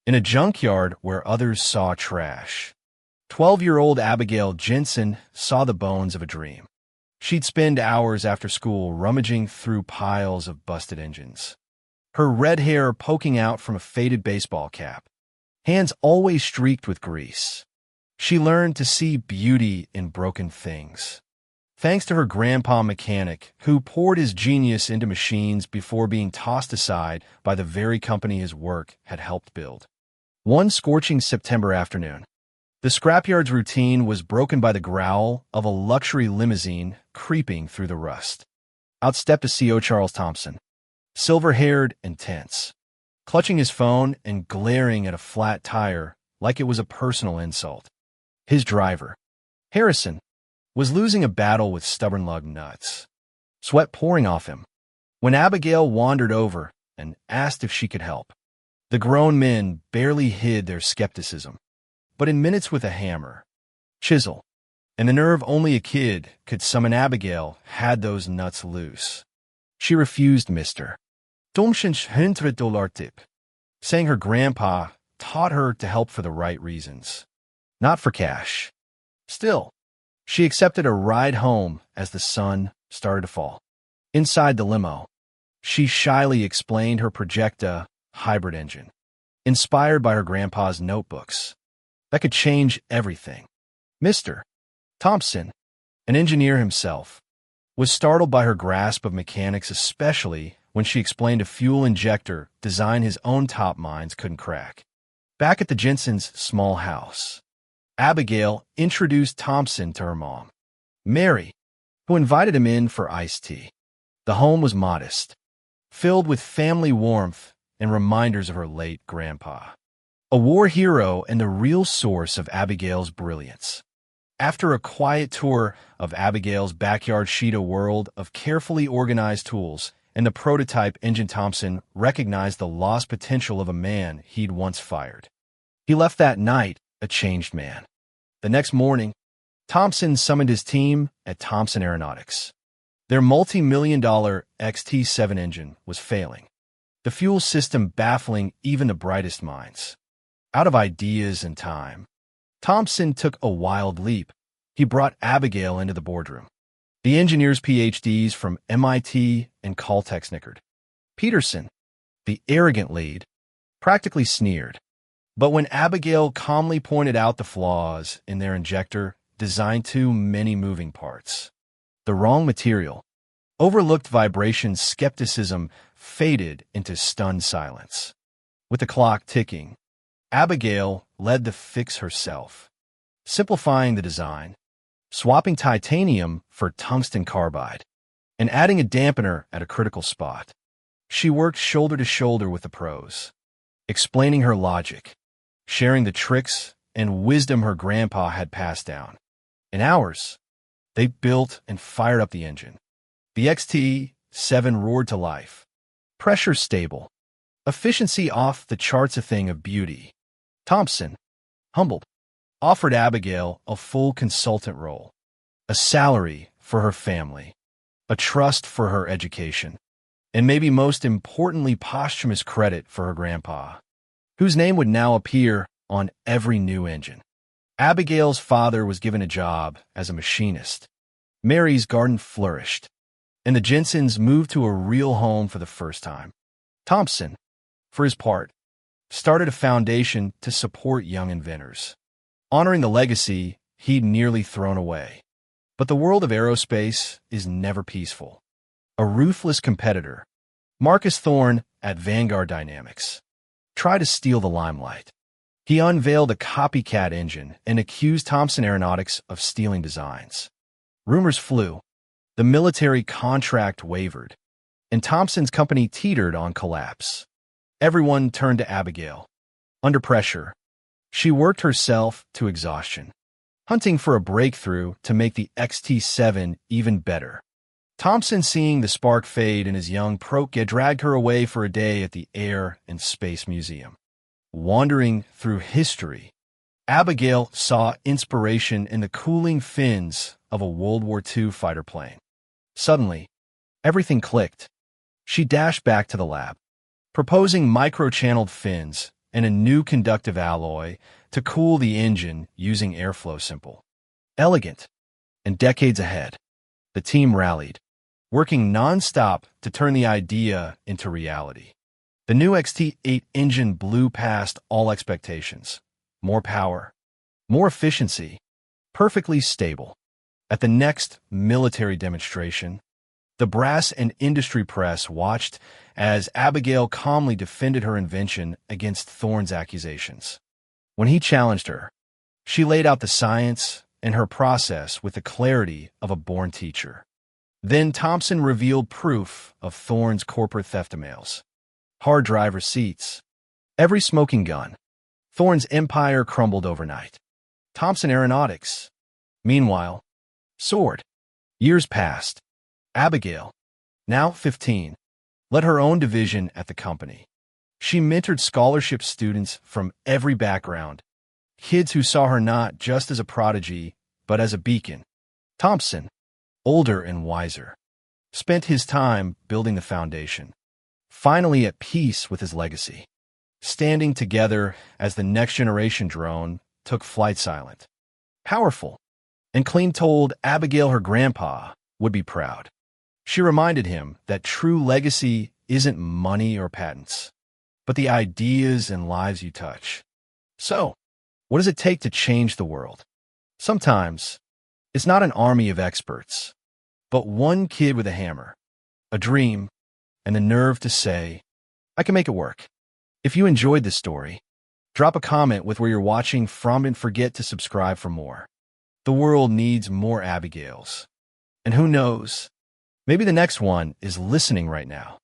In a junkyard where others saw trash, 12-year-old Abigail Jensen saw the bones of a dream. She'd spend hours after school rummaging through piles of busted engines, her red hair poking out from a faded baseball cap, hands always streaked with grease. She learned to see beauty in broken things, thanks to her grandpa mechanic, who poured his genius into machines before being tossed aside by the very company his work had helped build. One scorching September afternoon, the scrapyard's routine was broken by the growl of a luxury limousine creeping through the rust. Out stepped a CO Charles Thompson, silver-haired and tense, clutching his phone and glaring at a flat tire like it was a personal insult. His driver, Harrison, was losing a battle with stubborn lug nuts, sweat pouring off him, when Abigail wandered over and asked if she could help. The grown men barely hid their skepticism, but in minutes with a hammer, chisel, and the nerve only a kid could summon, Abigail had those nuts loose. She refused Mr. Domschen's $100 tip, saying her grandpa taught her to help for the right reasons, not for cash. Still, she accepted a ride home as the sun started to fall. Inside the limo, she shyly explained her Projecta hybrid engine, inspired by her grandpa's notebooks, that could change everything. Mr. Thompson, an engineer himself, was startled by her grasp of mechanics, especially when she explained a fuel injector design his own top minds couldn't crack. Back at the Jensens' small house, Abigail introduced Thompson to her mom, Mary, who invited him in for iced tea. The home was modest, filled with family warmth and reminders of her late grandpa, a war hero and the real source of Abigail's brilliance. After a quiet tour of Abigail's backyard, sheet a world of carefully organized tools and the prototype engine, Thompson recognized the lost potential of a man he'd once fired. He left that night a changed man. The next morning, Thompson summoned his team at Thompson Aeronautics. Their multi-million-dollar XT-7 engine was failing, the fuel system baffling even the brightest minds. Out of ideas and time, Thompson took a wild leap. He brought Abigail into the boardroom. The engineers' PhDs from MIT and Caltech snickered. Peterson, the arrogant lead, practically sneered. But when Abigail calmly pointed out the flaws in their injector, designed too many moving parts, the wrong material, overlooked vibrations, skepticism faded into stunned silence. With the clock ticking, Abigail led the fix herself, simplifying the design, swapping titanium for tungsten carbide, and adding a dampener at a critical spot. She worked shoulder to shoulder with the pros, explaining her logic, sharing the tricks and wisdom her grandpa had passed down. In hours, they built and fired up the engine. The XT-7 roared to life, pressure stable, efficiency off the charts, a thing of beauty. Thompson, humbled, offered Abigail a full consultant role, a salary for her family, a trust for her education, and maybe most importantly, posthumous credit for her grandpa, whose name would now appear on every new engine. Abigail's father was given a job as a machinist. Mary's garden flourished, and the Jensens moved to a real home for the first time. Thompson, for his part, started a foundation to support young inventors, honoring the legacy he'd nearly thrown away. But the world of aerospace is never peaceful. A ruthless competitor, Marcus Thorne at Vanguard Dynamics, tried to steal the limelight. He unveiled a copycat engine and accused Thompson Aeronautics of stealing designs. Rumors flew, the military contract wavered, and Thompson's company teetered on collapse. Everyone turned to Abigail. Under pressure, she worked herself to exhaustion, hunting for a breakthrough to make the XT-7 even better. Thompson, seeing the spark fade in his young Proke, dragged her away for a day at the Air and Space Museum. Wandering through history, Abigail saw inspiration in the cooling fins of a World War II fighter plane. Suddenly, everything clicked. She dashed back to the lab, proposing micro-channeled fins and a new conductive alloy to cool the engine using airflow. Simple, elegant, and decades ahead. The team rallied, working non-stop to turn the idea into reality. The new XT8 engine blew past all expectations. More power, more efficiency, perfectly stable. At the next military demonstration, the brass and industry press watched as Abigail calmly defended her invention against Thorne's accusations. When he challenged her, she laid out the science and her process with the clarity of a born teacher. Then Thompson revealed proof of Thorne's corporate theft emails, hard drive receipts, every smoking gun. Thorne's empire crumbled overnight. Thompson Aeronautics, meanwhile, soared. Years passed. Abigail, now 15, led her own division at the company. She mentored scholarship students from every background, kids who saw her not just as a prodigy, but as a beacon. Thompson, older and wiser, spent his time building the foundation, finally at peace with his legacy, standing together as the next generation drone took flight silent. Powerful, and clean told Abigail her grandpa would be proud. She reminded him that true legacy isn't money or patents, but the ideas and lives you touch. So, what does it take to change the world? Sometimes, it's not an army of experts, but one kid with a hammer, a dream, and the nerve to say, I can make it work. If you enjoyed this story, drop a comment with where you're watching from and forget to subscribe for more. The world needs more Abigails. And who knows, maybe the next one is listening right now.